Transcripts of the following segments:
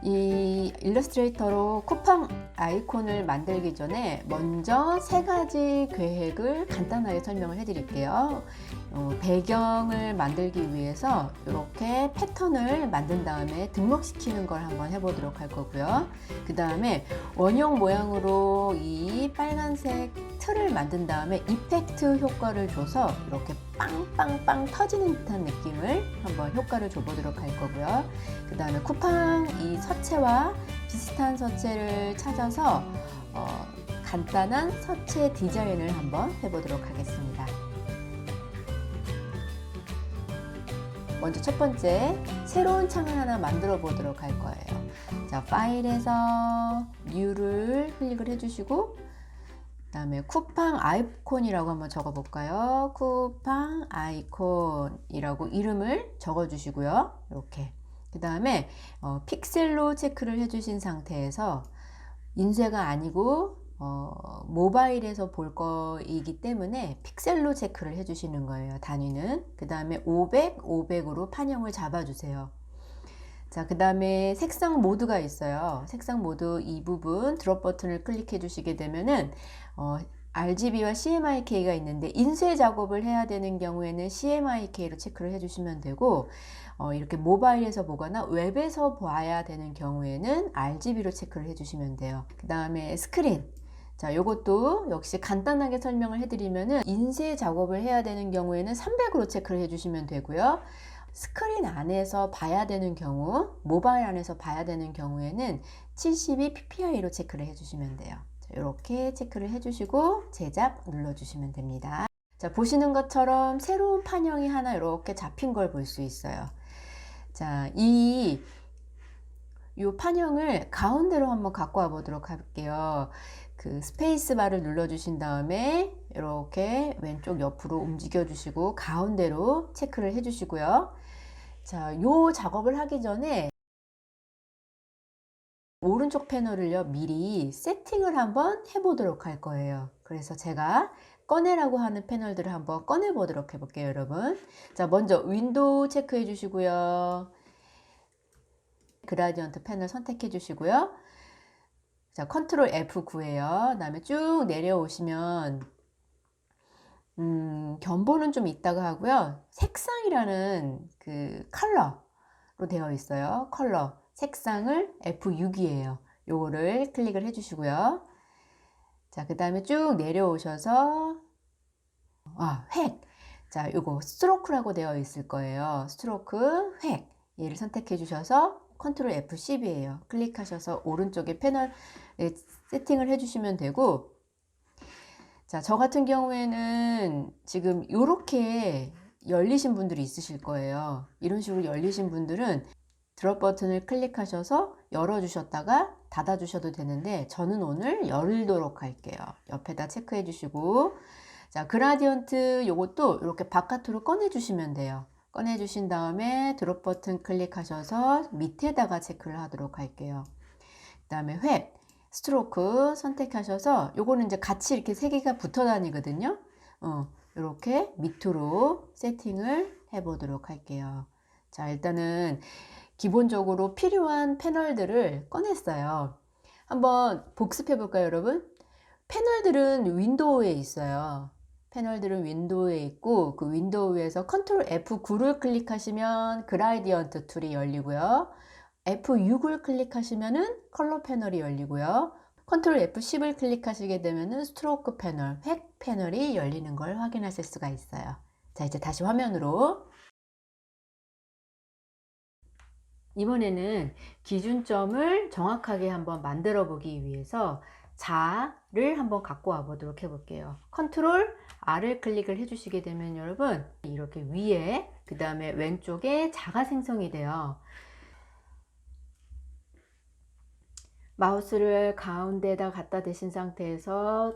이 일러스트레이터로 쿠팡 아이콘을 만들기 전에 먼저 세 가지 계획을 간단하게 설명을 해 드릴게요. 배경을 만들기 위해서 이렇게 패턴을 만든 다음에 등록시키는 걸 한번 해보도록 할 거고요. 그 다음에 원형 모양으로 이 빨간색 틀을 만든 다음에 이펙트 효과를 줘서 이렇게 빵빵빵 터지는 듯한 느낌을 한번 효과를 줘보도록 할 거고요. 그 다음에 쿠팡 이 서체와 비슷한 서체를 찾아서 간단한 서체 디자인을 한번 해보도록 하겠습니다. 먼저 첫 번째, 새로운 창을 하나 만들어 보도록 할 거예요. 자, 파일에서 New를 클릭을 해주시고, 그 다음에 쿠팡 아이콘이라고 한번 적어 볼까요? 쿠팡 아이콘이라고 이름을 적어 주시고요. 이렇게. 그 다음에 픽셀로 체크를 해주신 상태에서 인쇄가 아니고 모바일에서 볼 거이기 때문에 픽셀로 체크를 해주시는 거예요. 단위는. 그 다음에 500, 500으로 판형을 잡아주세요. 자, 그 다음에 색상 모드가 있어요. 색상 모드 이 부분 드롭 버튼을 클릭해 주시게 되면은 RGB와 CMYK가 있는데 인쇄 작업을 해야 되는 경우에는 CMYK로 체크를 해주시면 되고 이렇게 모바일에서 보거나 웹에서 봐야 되는 경우에는 RGB로 체크를 해주시면 돼요. 그 다음에 스크린. 자, 요것도 역시 간단하게 설명을 해드리면은 인쇄 작업을 해야 되는 경우에는 300으로 체크를 해주시면 되고요. 스크린 안에서 봐야 되는 경우, 모바일 안에서 봐야 되는 경우에는 72 ppi로 체크를 해주시면 돼요. 이렇게 체크를 해주시고 제작 눌러주시면 됩니다. 자, 보시는 것처럼 새로운 판형이 하나 이렇게 잡힌 걸 볼 수 있어요. 자, 이 판형을 가운데로 한번 갖고 와 보도록 할게요. 그 스페이스 바를 눌러 주신 다음에 이렇게 왼쪽 옆으로 움직여 주시고 가운데로 체크를 해 주시고요. 자, 요 작업을 하기 전에 오른쪽 패널을요 미리 세팅을 한번 해 보도록 할 거예요. 그래서 제가 꺼내라고 하는 패널들을 한번 꺼내 보도록 해 볼게요, 여러분. 자, 먼저 윈도우 체크해 주시고요. 그라디언트 패널 선택해 주시고요. 자, 컨트롤 F9예요. 그다음에 쭉 내려오시면 견본은 좀 있다가 하고요. 색상이라는 그 컬러로 되어 있어요. 컬러 색상을 F6이에요. 요거를 클릭을 해 주시고요. 자, 그 다음에 쭉 내려오셔서 획. 자, 요거 스트로크라고 되어 있을 거예요. 스트로크 획. 얘를 선택해 주셔서 컨트롤 F10이에요. 클릭하셔서 오른쪽에 패널 세팅을 해 주시면 되고, 자, 저 같은 경우에는 지금 이렇게 열리신 분들이 있으실 거예요. 이런 식으로 열리신 분들은 드롭 버튼을 클릭하셔서 열어주셨다가 닫아주셔도 되는데 저는 오늘 열도록 할게요. 옆에다 체크해 주시고, 자, 그라디언트 요것도 이렇게 바깥으로 꺼내 주시면 돼요. 꺼내 주신 다음에 드롭 버튼 클릭하셔서 밑에다가 체크를 하도록 할게요. 그 다음에 획, 스트로크 선택하셔서 요거는 이제 같이 이렇게 세 개가 붙어 다니거든요. 이렇게 밑으로 세팅을 해 보도록 할게요. 자, 일단은 기본적으로 필요한 패널들을 꺼냈어요. 한번 복습해 볼까요, 여러분? 패널들은 윈도우에 있어요. 패널들은 윈도우에 있고 그 윈도우에서 컨트롤 F9를 클릭하시면 그라디언트 툴이 열리고요. F6을 클릭하시면은 컬러 패널이 열리고요. 컨트롤 F10을 클릭하시게 되면은 스트로크 패널, 획 패널이 열리는 걸 확인하실 수가 있어요. 자, 이제 다시 화면으로. 이번에는 기준점을 정확하게 한번 만들어 보기 위해서 자를 한번 갖고 와 보도록 해 볼게요. 컨트롤 R을 클릭을 해 주시게 되면 여러분 이렇게 위에 그 다음에 왼쪽에 자가 생성이 돼요. 마우스를 가운데에다 갖다 대신 상태에서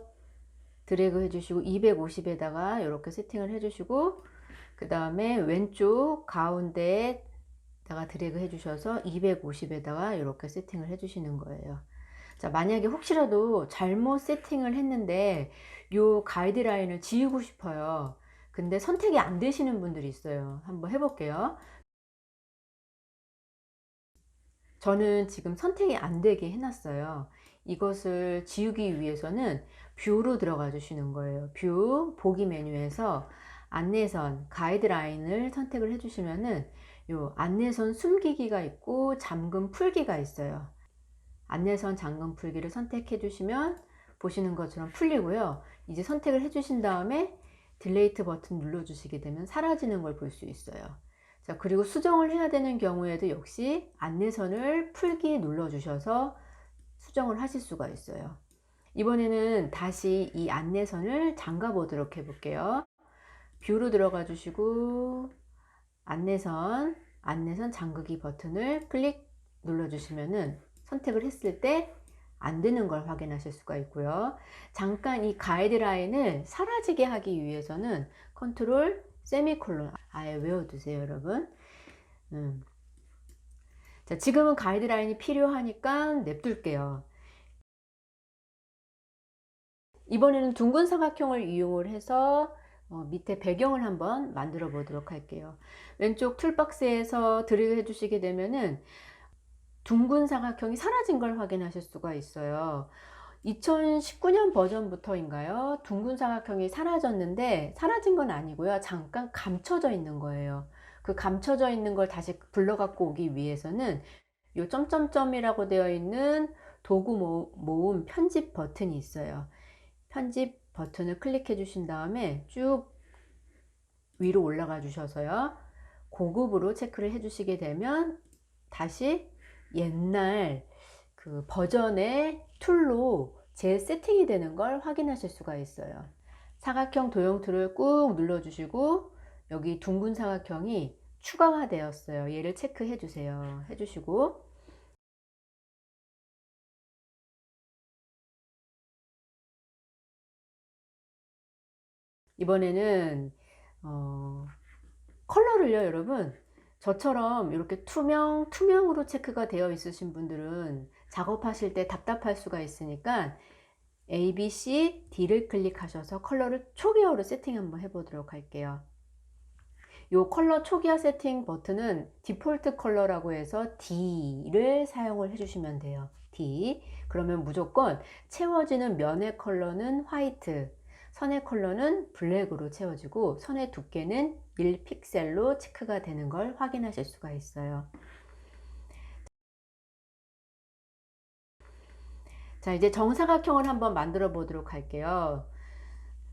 드래그 해 주시고 250에다가 이렇게 세팅을 해 주시고 그 다음에 왼쪽 가운데에다가 드래그 해 주셔서 250에다가 이렇게 세팅을 해 주시는 거예요. 자, 만약에 혹시라도 잘못 세팅을 했는데 요 가이드라인을 지우고 싶어요. 근데 선택이 안 되시는 분들이 있어요. 한번 해볼게요. 저는 지금 선택이 안 되게 해놨어요. 이것을 지우기 위해서는 뷰로 들어가 주시는 거예요. 뷰, 보기 메뉴에서 안내선, 가이드라인을 선택을 해주시면은 요 안내선 숨기기가 있고 잠금 풀기가 있어요. 안내선 잠금 풀기를 선택해 주시면 보시는 것처럼 풀리고요. 이제 선택을 해 주신 다음에 딜레이트 버튼 눌러 주시게 되면 사라지는 걸 볼 수 있어요. 자, 그리고 수정을 해야 되는 경우에도 역시 안내선을 풀기 눌러 주셔서 수정을 하실 수가 있어요. 이번에는 다시 이 안내선을 잠가 보도록 해 볼게요. 뷰로 들어가 주시고 안내선 잠그기 버튼을 클릭 눌러 주시면은 선택을 했을 때 안 되는 걸 확인하실 수가 있고요. 잠깐 이 가이드라인을 사라지게 하기 위해서는 컨트롤 세미콜론 아예 외워두세요, 여러분. 자, 지금은 가이드라인이 필요하니까 냅둘게요. 이번에는 둥근 사각형을 이용을 해서 밑에 배경을 한번 만들어 보도록 할게요. 왼쪽 툴박스에서 드래그 해 주시게 되면은 둥근 사각형이 사라진 걸 확인하실 수가 있어요. 2019년 버전부터인가요? 둥근 사각형이 사라졌는데 사라진 건 아니고요. 잠깐 감춰져 있는 거예요. 그 감춰져 있는 걸 다시 불러 갖고 오기 위해서는 요 점점점이라고 되어 있는 도구 모음 편집 버튼이 있어요. 편집 버튼을 클릭해 주신 다음에 쭉 위로 올라가 주셔서요. 고급으로 체크를 해 주시게 되면 다시 옛날 그 버전의 툴로 재세팅이 되는 걸 확인하실 수가 있어요. 사각형 도형 툴을 꾹 눌러 주시고 여기 둥근 사각형이 추가가 되었어요. 얘를 체크해 주세요. 해 주시고 이번에는 컬러를요, 여러분. 저처럼 이렇게 투명으로 체크가 되어 있으신 분들은 작업하실 때 답답할 수가 있으니까 A, B, C, D를 클릭하셔서 컬러를 초기화로 세팅 한번 해보도록 할게요. 이 컬러 초기화 세팅 버튼은 디폴트 컬러라고 해서 D를 사용을 해주시면 돼요. D. 그러면 무조건 채워지는 면의 컬러는 화이트, 선의 컬러는 블랙으로 채워지고 선의 두께는 1픽셀로 체크가 되는 걸 확인하실 수가 있어요. 자, 이제 정사각형을 한번 만들어 보도록 할게요.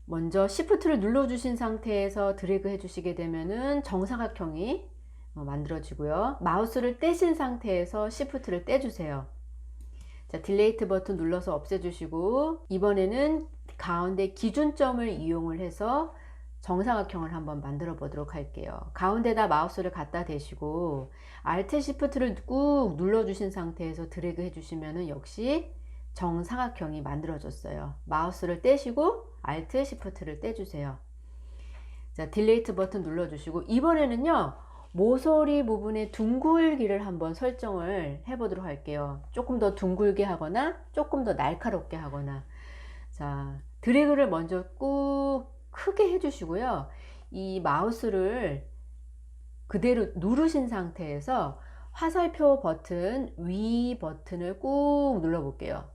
먼저 Shift를 눌러 주신 상태에서 드래그 해 주시게 되면은 정사각형이 만들어지고요. 마우스를 떼신 상태에서 Shift를 떼 주세요. 자, 딜레이트 버튼 눌러서 없애 주시고 이번에는 가운데 기준점을 이용을 해서 정사각형을 한번 만들어 보도록 할게요. 가운데다 마우스를 갖다 대시고 Alt Shift를 꾹 눌러 주신 상태에서 드래그 해 주시면은 역시 정사각형이 만들어졌어요. 마우스를 떼시고 Alt Shift를 떼주세요. 자, 딜레이트 버튼 눌러주시고 이번에는요 모서리 부분에 둥글기를 한번 설정을 해 보도록 할게요. 조금 더 둥글게 하거나 조금 더 날카롭게 하거나. 자, 드래그를 먼저 꾹 크게 해 주시고요. 이 마우스를 그대로 누르신 상태에서 화살표 버튼 위 버튼을 꾹 눌러 볼게요.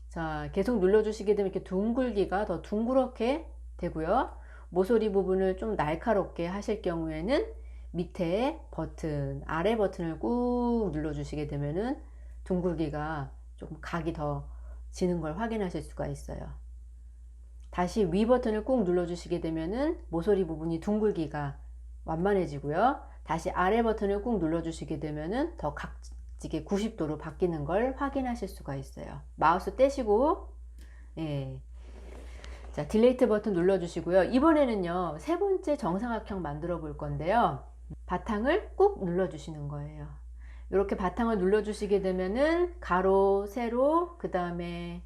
자, 계속 눌러 주시게 되면 이렇게 둥글기가 더 둥그렇게 되고요. 모서리 부분을 좀 날카롭게 하실 경우에는 밑에 버튼, 아래 버튼을 꾹 눌러 주시게 되면은 둥글기가 조금 각이 더 지는 걸 확인하실 수가 있어요. 다시 위 버튼을 꾹 눌러 주시게 되면은 모서리 부분이 둥글기가 완만해지고요. 다시 아래 버튼을 꾹 눌러 주시게 되면은 더 각지게 90도로 바뀌는 걸 확인하실 수가 있어요. 마우스 떼시고 예. 자, 딜레이트 버튼 눌러 주시고요. 이번에는요 세 번째 정사각형 만들어 볼 건데요. 바탕을 꾹 눌러 주시는 거예요. 이렇게 바탕을 눌러 주시게 되면은 가로, 세로, 그 다음에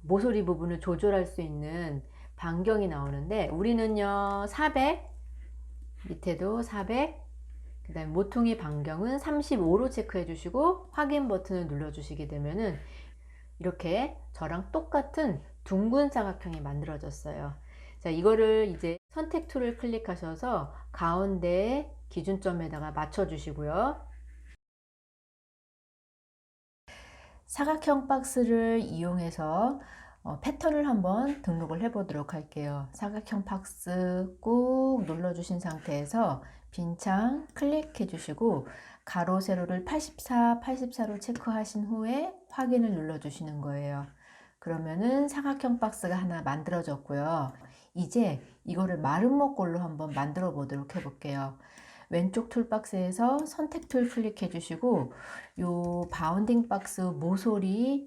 모서리 부분을 조절할 수 있는 반경이 나오는데 우리는요 400, 밑에도 400, 그 다음에 모퉁이 반경은 35로 체크해 주시고 확인 버튼을 눌러 주시게 되면은 이렇게 저랑 똑같은 둥근 사각형이 만들어졌어요. 자, 이거를 이제 선택 툴을 클릭하셔서 가운데 기준점에다가 맞춰 주시고요. 사각형 박스를 이용해서 패턴을 한번 등록을 해 보도록 할게요. 사각형 박스 꾹 눌러 주신 상태에서 빈 창 클릭해 주시고 가로 세로를 84, 84로 체크하신 후에 확인을 눌러 주시는 거예요. 그러면은 사각형 박스가 하나 만들어졌고요. 이제 이거를 마름모꼴로 한번 만들어 보도록 해 볼게요. 왼쪽 툴박스에서 선택 툴 클릭해 주시고 요 바운딩 박스 모서리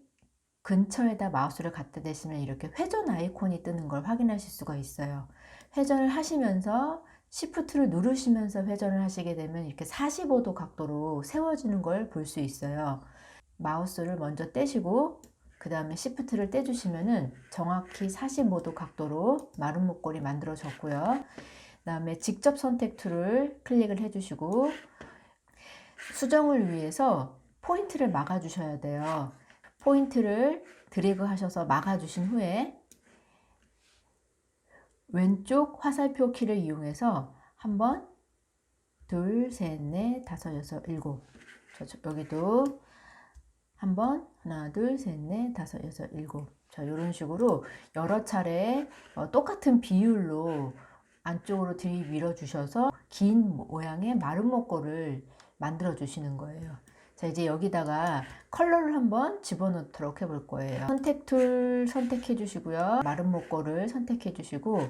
근처에다 마우스를 갖다 대시면 이렇게 회전 아이콘이 뜨는 걸 확인하실 수가 있어요. 회전을 하시면서 Shift를 누르시면서 회전을 하시게 되면 이렇게 45도 각도로 세워지는 걸 볼 수 있어요. 마우스를 먼저 떼시고 그 다음에 Shift를 떼주시면은 정확히 45도 각도로 마름 목걸이 만들어졌고요. 그 다음에 직접 선택 툴을 클릭을 해주시고 수정을 위해서 포인트를 막아 주셔야 돼요. 포인트를 드래그 하셔서 막아 주신 후에 왼쪽 화살표 키를 이용해서 한번 둘, 셋, 넷, 다섯, 여섯, 일곱 여기도 한번 하나, 둘, 셋, 넷, 다섯, 여섯, 일곱 자, 이런 식으로 여러 차례 똑같은 비율로 안쪽으로 들이밀어 주셔서 긴 모양의 마름 목걸이를 만들어 주시는 거예요. 자, 이제 여기다가 컬러를 한번 집어넣도록 해볼 거예요. 선택 툴 선택해 주시고요. 마름 목걸이를 선택해 주시고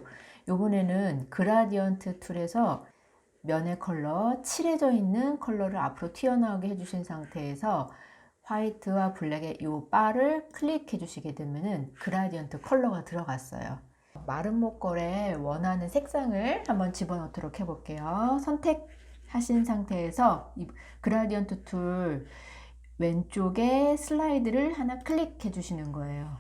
요번에는 그라디언트 툴에서 면의 컬러 칠해져 있는 컬러를 앞으로 튀어나오게 해주신 상태에서 화이트와 블랙의 이 바를 클릭해 주시게 되면은 그라디언트 컬러가 들어갔어요. 마름 목걸이에 원하는 색상을 한번 집어넣도록 해볼게요. 선택하신 상태에서 이 그라디언트 툴 왼쪽에 슬라이드를 하나 클릭해 주시는 거예요.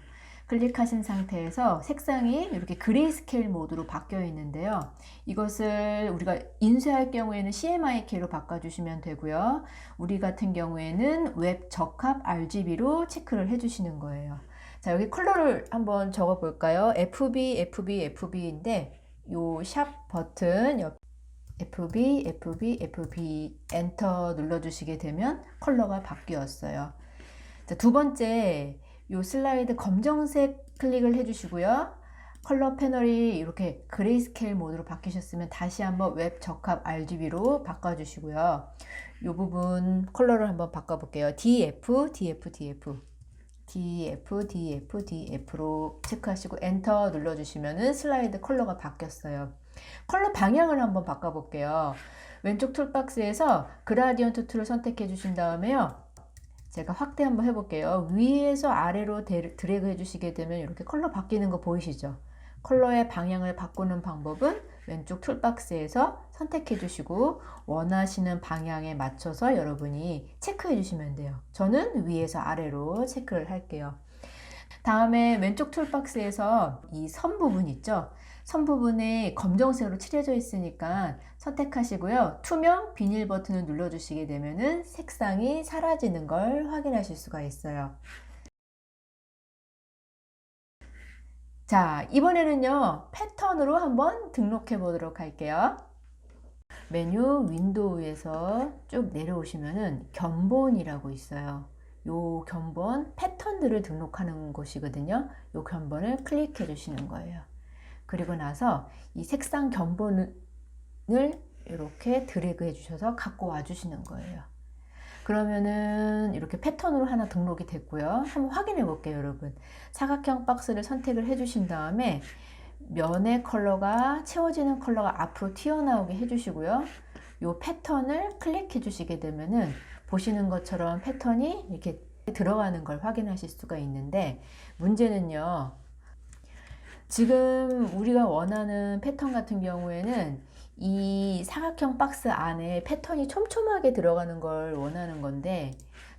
클릭하신 상태에서 색상이 이렇게 그레이스케일 모드로 바뀌어 있는데요. 이것을 우리가 인쇄할 경우에는 CMYK로 바꿔주시면 되고요. 우리 같은 경우에는 웹 적합 RGB로 체크를 해주시는 거예요. 자, 여기 컬러를 한번 적어 볼까요? FB인데 요 샵 버튼 옆 FB 엔터 눌러주시게 되면 컬러가 바뀌었어요. 자, 두 번째 요 슬라이드 검정색 클릭을 해주시고요. 컬러 패널이 이렇게 그레이스케일 모드로 바뀌셨으면 다시 한번 웹 적합 RGB로 바꿔주시고요. 요 부분 컬러를 한번 바꿔볼게요. DF로 체크하시고 엔터 눌러주시면은 슬라이드 컬러가 바뀌었어요. 컬러 방향을 한번 바꿔볼게요. 왼쪽 툴박스에서 그라디언트 툴을 선택해 주신 다음에요. 제가 확대 한번 해볼게요. 위에서 아래로 드래그 해주시게 되면 이렇게 컬러 바뀌는 거 보이시죠? 컬러의 방향을 바꾸는 방법은 왼쪽 툴박스에서 선택해 주시고 원하시는 방향에 맞춰서 여러분이 체크해 주시면 돼요. 저는 위에서 아래로 체크를 할게요. 다음에 왼쪽 툴박스에서 이 선 부분 있죠? 선 부분에 검정색으로 칠해져 있으니까 선택하시고요. 투명 비닐 버튼을 눌러주시게 되면은 색상이 사라지는 걸 확인하실 수가 있어요. 자, 이번에는요, 패턴으로 한번 등록해 보도록 할게요. 메뉴 윈도우에서 쭉 내려오시면은 견본이라고 있어요. 요 견본 패턴들을 등록하는 곳이거든요. 요 견본을 클릭해 주시는 거예요. 그리고 나서 이 색상 견본을 이렇게 드래그 해 주셔서 갖고 와 주시는 거예요. 그러면은 이렇게 패턴으로 하나 등록이 됐고요. 한번 확인해 볼게요, 여러분. 사각형 박스를 선택을 해 주신 다음에 면의 컬러가 채워지는 컬러가 앞으로 튀어나오게 해 주시고요. 요 패턴을 클릭해 주시게 되면은 보시는 것처럼 패턴이 이렇게 들어가는 걸 확인하실 수가 있는데 문제는요. 지금 우리가 원하는 패턴 같은 경우에는 이 사각형 박스 안에 패턴이 촘촘하게 들어가는 걸 원하는 건데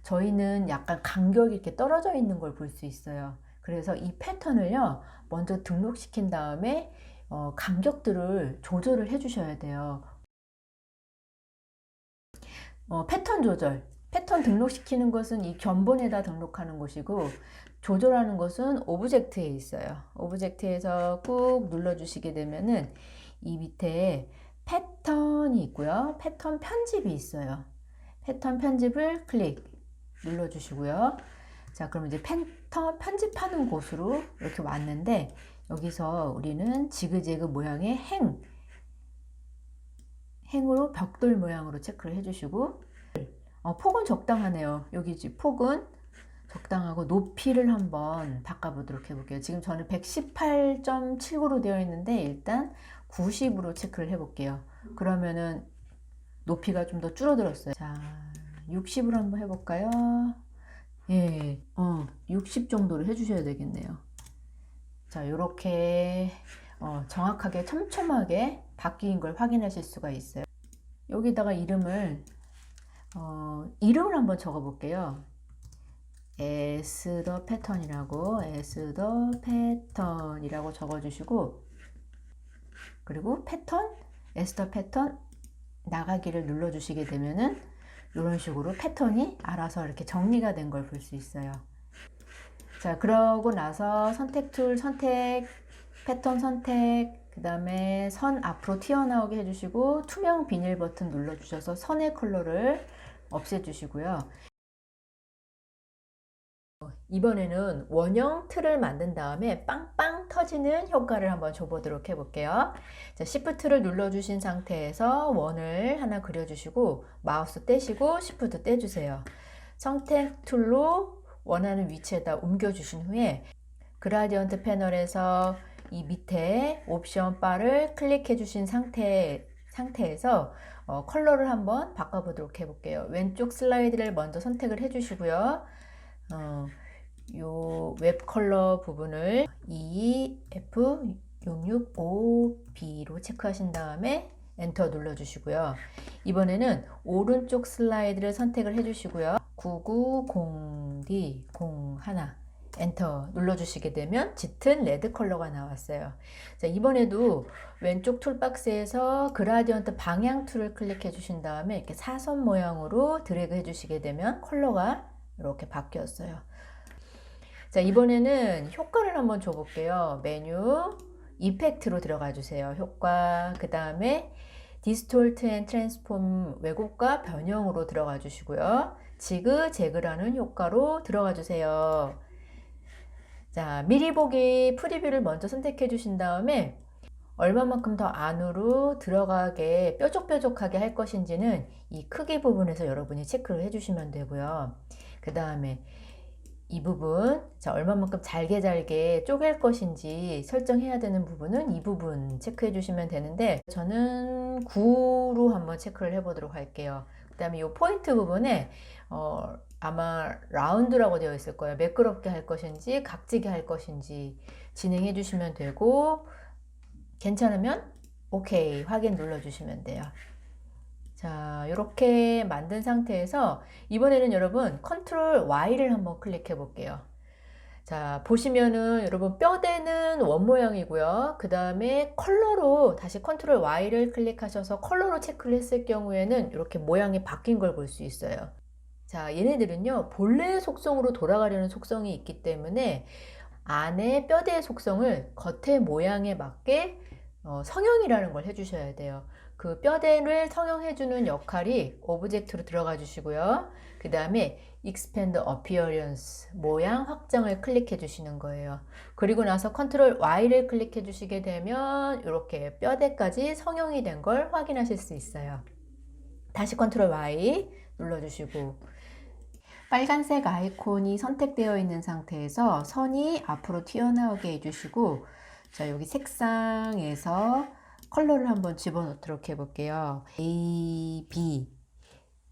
저희는 약간 간격이 이렇게 떨어져 있는 걸 볼 수 있어요. 그래서 이 패턴을요 먼저 등록시킨 다음에 간격들을 조절을 해 주셔야 돼요. 패턴 조절, 패턴 등록시키는 것은 이 견본에다 등록하는 것이고 조절하는 것은 오브젝트에 있어요. 오브젝트에서 꾹 눌러주시게 되면은 이 밑에 패턴이 있고요. 패턴 편집이 있어요. 패턴 편집을 클릭 눌러주시고요. 자, 그럼 이제 패턴 편집하는 곳으로 이렇게 왔는데, 여기서 우리는 지그재그 모양의 행으로 벽돌 모양으로 체크를 해주시고, 폭은 적당하네요. 여기 지금 폭은 적당하고 높이를 한번 바꿔보도록 해볼게요. 지금 저는 118.79로 되어 있는데 일단 90으로 체크를 해볼게요. 그러면은 높이가 좀 더 줄어들었어요. 자, 60으로 한번 해볼까요? 예, 60 정도로 해주셔야 되겠네요. 자, 이렇게 정확하게 촘촘하게 바뀐 걸 확인하실 수가 있어요. 여기다가 이름을 한번 적어 볼게요. as the pattern이라고 적어 주시고, 그리고 패턴 as the pattern 나가기를 눌러 주시게 되면은 이런 식으로 패턴이 알아서 이렇게 정리가 된 걸 볼 수 있어요. 자, 그러고 나서 선택 툴 선택, 패턴 선택, 그 다음에 선 앞으로 튀어나오게 해주시고 투명 비닐 버튼 눌러주셔서 선의 컬러를 없애주시고요. 이번에는 원형 틀을 만든 다음에 빵빵 터지는 효과를 한번 줘보도록 해볼게요. 자, Shift를 눌러주신 상태에서 원을 하나 그려주시고 마우스 떼시고 Shift 떼주세요. 선택 툴로 원하는 위치에다 옮겨주신 후에 그라디언트 패널에서 이 밑에 옵션 바를 클릭해 주신 상태에서 컬러를 한번 바꿔보도록 해볼게요. 왼쪽 슬라이드를 먼저 선택을 해 주시고요. 요 웹 컬러 부분을 EF665B로 체크하신 다음에 엔터 눌러주시고요. 이번에는 오른쪽 슬라이드를 선택을 해주시고요. 990D01 엔터 눌러주시게 되면 짙은 레드 컬러가 나왔어요. 자, 이번에도 왼쪽 툴박스에서 그라디언트 방향 툴을 클릭해 주신 다음에 이렇게 사선 모양으로 드래그 해주시게 되면 컬러가 이렇게 바뀌었어요. 자, 이번에는 효과를 한번 줘볼게요. 메뉴, 이펙트로 들어가 주세요. 효과, 그 다음에 디스톨트 앤 트랜스폼 왜곡과 변형으로 들어가 주시고요. 지그재그라는 효과로 들어가 주세요. 자, 미리 보기 프리뷰를 먼저 선택해 주신 다음에 얼마만큼 더 안으로 들어가게 뾰족뾰족하게 할 것인지는 이 크기 부분에서 여러분이 체크를 해 주시면 되고요. 그 다음에 이 부분, 자, 얼마만큼 잘게 쪼갤 것인지 설정해야 되는 부분은 이 부분 체크해 주시면 되는데, 저는 9로 한번 체크를 해 보도록 할게요. 그 다음에 이 포인트 부분에 아마 라운드라고 되어 있을 거예요. 매끄럽게 할 것인지 각지게 할 것인지 진행해 주시면 되고, 괜찮으면 오케이 확인 눌러 주시면 돼요. 자, 이렇게 만든 상태에서 이번에는 여러분 컨트롤 Y를 한번 클릭해 볼게요. 자, 보시면은 여러분 뼈대는 원 모양이고요. 그 다음에 컬러로 다시 컨트롤 Y를 클릭하셔서 컬러로 체크를 했을 경우에는 이렇게 모양이 바뀐 걸 볼 수 있어요. 자, 얘네들은요 본래 속성으로 돌아가려는 속성이 있기 때문에 안에 뼈대의 속성을 겉의 모양에 맞게 성형이라는 걸 해주셔야 돼요. 그 뼈대를 성형해주는 역할이 오브젝트로 들어가 주시고요. 그 다음에 Expand Appearance, 모양 확장을 클릭해 주시는 거예요. 그리고 나서 컨트롤 Y를 클릭해 주시게 되면 이렇게 뼈대까지 성형이 된 걸 확인하실 수 있어요. 다시 컨트롤 Y 눌러주시고, 빨간색 아이콘이 선택되어 있는 상태에서 선이 앞으로 튀어나오게 해주시고, 자, 여기 색상에서 컬러를 한번 집어넣도록 해볼게요. A, B,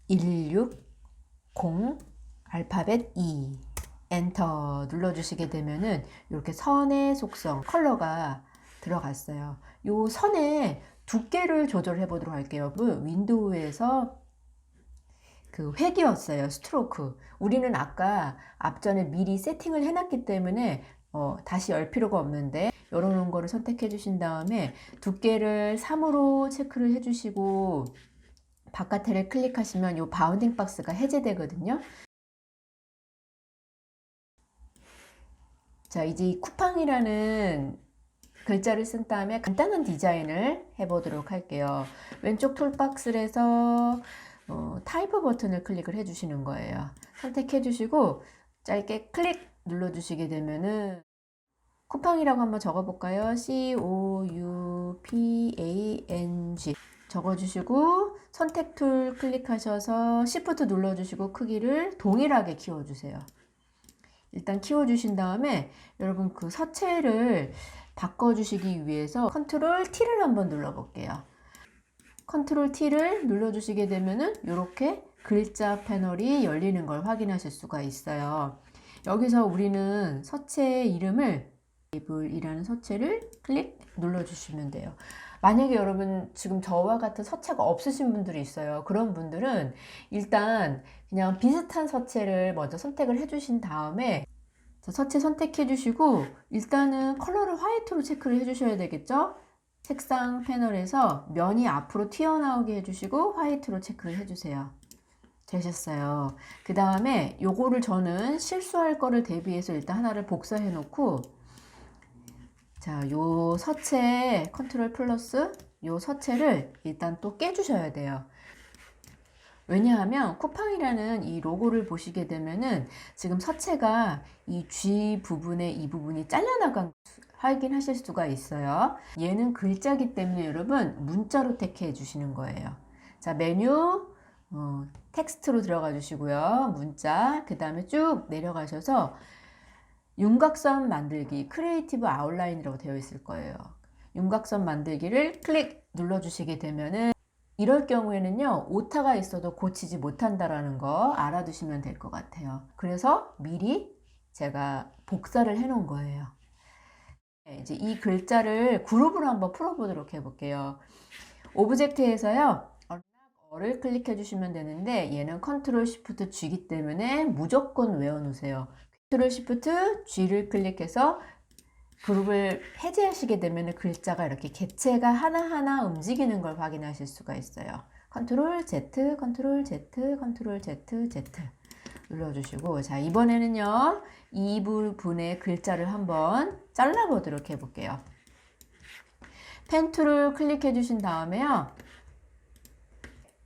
160, 알파벳 E 엔터 눌러주시게 되면은 이렇게 선의 속성, 컬러가 들어갔어요. 요 선의 두께를 조절해 보도록 할게요. 윈도우에서 그 획이었어요. 스트로크. 우리는 아까 앞전에 미리 세팅을 해놨기 때문에 다시 열 필요가 없는데, 이런 거를 선택해 주신 다음에 두께를 3으로 체크를 해 주시고 바깥에를 클릭하시면 이 바운딩 박스가 해제되거든요. 자, 이제 이 쿠팡이라는 글자를 쓴 다음에 간단한 디자인을 해보도록 할게요. 왼쪽 툴박스에서 타이프 버튼을 클릭을 해주시는 거예요. 선택해 주시고 짧게 클릭 눌러주시게 되면은 쿠팡이라고 한번 적어볼까요? COUPANG 적어주시고 선택 툴 클릭하셔서 Shift 눌러주시고 크기를 동일하게 키워주세요. 일단 키워주신 다음에 여러분 그 서체를 바꿔주시기 위해서 컨트롤 T를 한번 눌러볼게요. 컨트롤 T를 눌러주시게 되면은 이렇게 글자 패널이 열리는 걸 확인하실 수가 있어요. 여기서 우리는 서체의 이름을 이라는 서체를 클릭 눌러주시면 돼요. 만약에 여러분 지금 저와 같은 서체가 없으신 분들이 있어요. 그런 분들은 일단 그냥 비슷한 서체를 먼저 선택을 해주신 다음에 서체 선택해 주시고 일단은 컬러를 화이트로 체크를 해 주셔야 되겠죠. 색상 패널에서 면이 앞으로 튀어나오게 해주시고 화이트로 체크를 해주세요. 되셨어요. 그 다음에 요거를 저는 실수할 거를 대비해서 일단 하나를 복사해 놓고 자, 요 서체 컨트롤 플러스 요 서체를 일단 또 깨주셔야 돼요. 왜냐하면 쿠팡이라는 이 로고를 보시게 되면은 지금 서체가 이 G 부분에 이 부분이 잘려나간 확인하실 수가 있어요. 얘는 글자기 때문에 여러분 문자로 택해 주시는 거예요. 자, 메뉴 텍스트로 들어가 주시고요. 문자 그 다음에 쭉 내려가셔서 윤곽선 만들기 크리에이티브 아웃라인이라고 되어 있을 거예요. 윤곽선 만들기를 클릭 눌러주시게 되면은 이럴 경우에는요 오타가 있어도 고치지 못한다라는 거 알아두시면 될 것 같아요. 그래서 미리 제가 복사를 해 놓은 거예요. 이제 이 글자를 그룹으로 한번 풀어보도록 해볼게요. 오브젝트에서요 어를 클릭해 주시면 되는데 얘는 컨트롤 시프트 G이기 때문에 무조건 외워 놓으세요. 컨트롤 시프트 G를 클릭해서 그룹을 해제하시게 되면 글자가 이렇게 개체가 하나하나 움직이는 걸 확인하실 수가 있어요. 컨트롤 Z, 컨트롤 Z, 컨트롤 Z, Z 눌러주시고 자 이번에는요 이 부분의 글자를 한번 잘라보도록 해볼게요. 펜 툴을 클릭해 주신 다음에요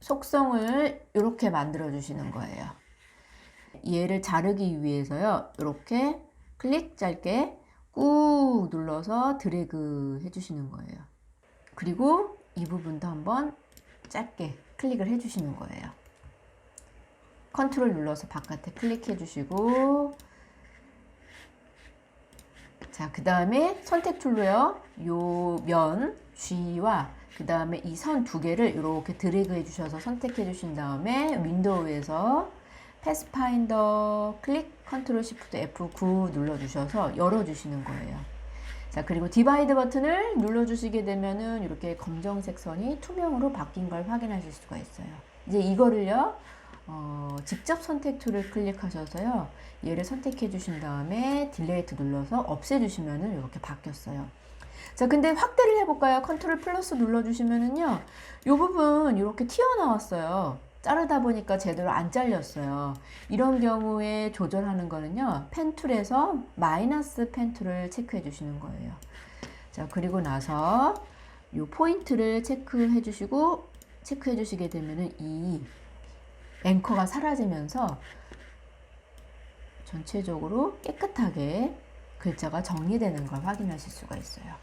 속성을 이렇게 만들어 주시는 거예요. 얘를 자르기 위해서요 이렇게 클릭 짧게 꾹 눌러서 드래그 해주시는 거예요. 그리고 이 부분도 한번 짧게 클릭을 해주시는 거예요. 컨트롤 눌러서 바깥에 클릭해 주시고 자, 그 다음에 선택 툴로요. 요 면 G와 그 다음에 이 선 두 개를 이렇게 드래그 해주셔서 선택해 주신 다음에 윈도우에서 패스파인더 클릭 컨트롤 시프트 F9 눌러주셔서 열어주시는 거예요. 자, 그리고 디바이드 버튼을 눌러주시게 되면은 이렇게 검정색 선이 투명으로 바뀐 걸 확인하실 수가 있어요. 이제 이거를요, 직접 선택 툴을 클릭하셔서요, 얘를 선택해 주신 다음에 딜레이트 눌러서 없애주시면은 이렇게 바뀌었어요. 자, 근데 확대를 해볼까요? 컨트롤 플러스 눌러주시면은요, 이 부분 이렇게 튀어나왔어요. 자르다 보니까 제대로 안 잘렸어요. 이런 경우에 조절하는 거는요, 펜 툴에서 마이너스 펜 툴을 체크해 주시는 거예요. 자, 그리고 나서 이 포인트를 체크해 주시게 되면은 이 앵커가 사라지면서 전체적으로 깨끗하게 글자가 정리되는 걸 확인하실 수가 있어요.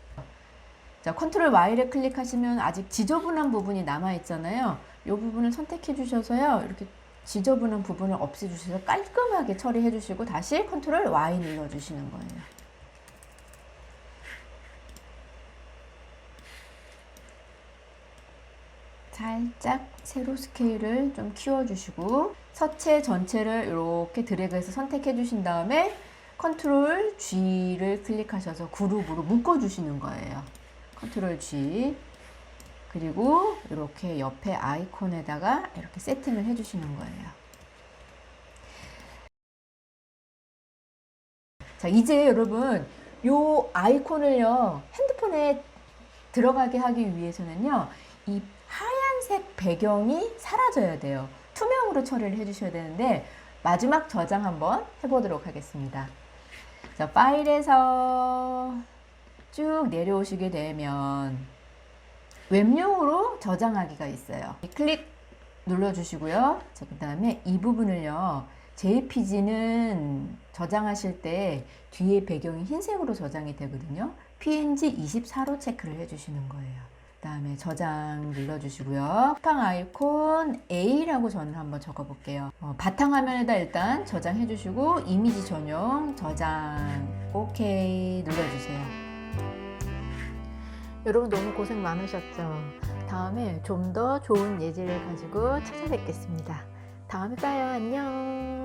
자, 컨트롤 Y를 클릭하시면 아직 지저분한 부분이 남아 있잖아요. 이 부분을 선택해 주셔서요. 이렇게 지저분한 부분을 없애 주셔서 깔끔하게 처리해 주시고 다시 컨트롤 Y 눌러 주시는 거예요. 살짝 세로 스케일을 좀 키워주시고 서체 전체를 이렇게 드래그해서 선택해 주신 다음에 컨트롤 G를 클릭하셔서 그룹으로 묶어 주시는 거예요. 컨트롤 G 그리고 이렇게 옆에 아이콘에다가 이렇게 세팅을 해 주시는 거예요. 자, 이제 여러분 요 아이콘을요 핸드폰에 들어가게 하기 위해서는요 이 하얀색 배경이 사라져야 돼요. 투명으로 처리를 해 주셔야 되는데 마지막 저장 한번 해보도록 하겠습니다. 자, 파일에서 쭉 내려오시게 되면 웹용으로 저장하기가 있어요. 클릭 눌러주시고요. 자, 그 다음에 이 부분을요 JPG는 저장하실 때 뒤에 배경이 흰색으로 저장이 되거든요. PNG 24로 체크를 해주시는 거예요. 그 다음에 저장 눌러주시고요. 쿠팡 아이콘 A라고 저는 한번 적어볼게요. 바탕화면에다 일단 저장해주시고 이미지 전용 저장 OK 눌러주세요. 여러분 너무 고생 많으셨죠? 다음에 좀 더 좋은 예제를 가지고 찾아뵙겠습니다. 다음에 봐요. 안녕.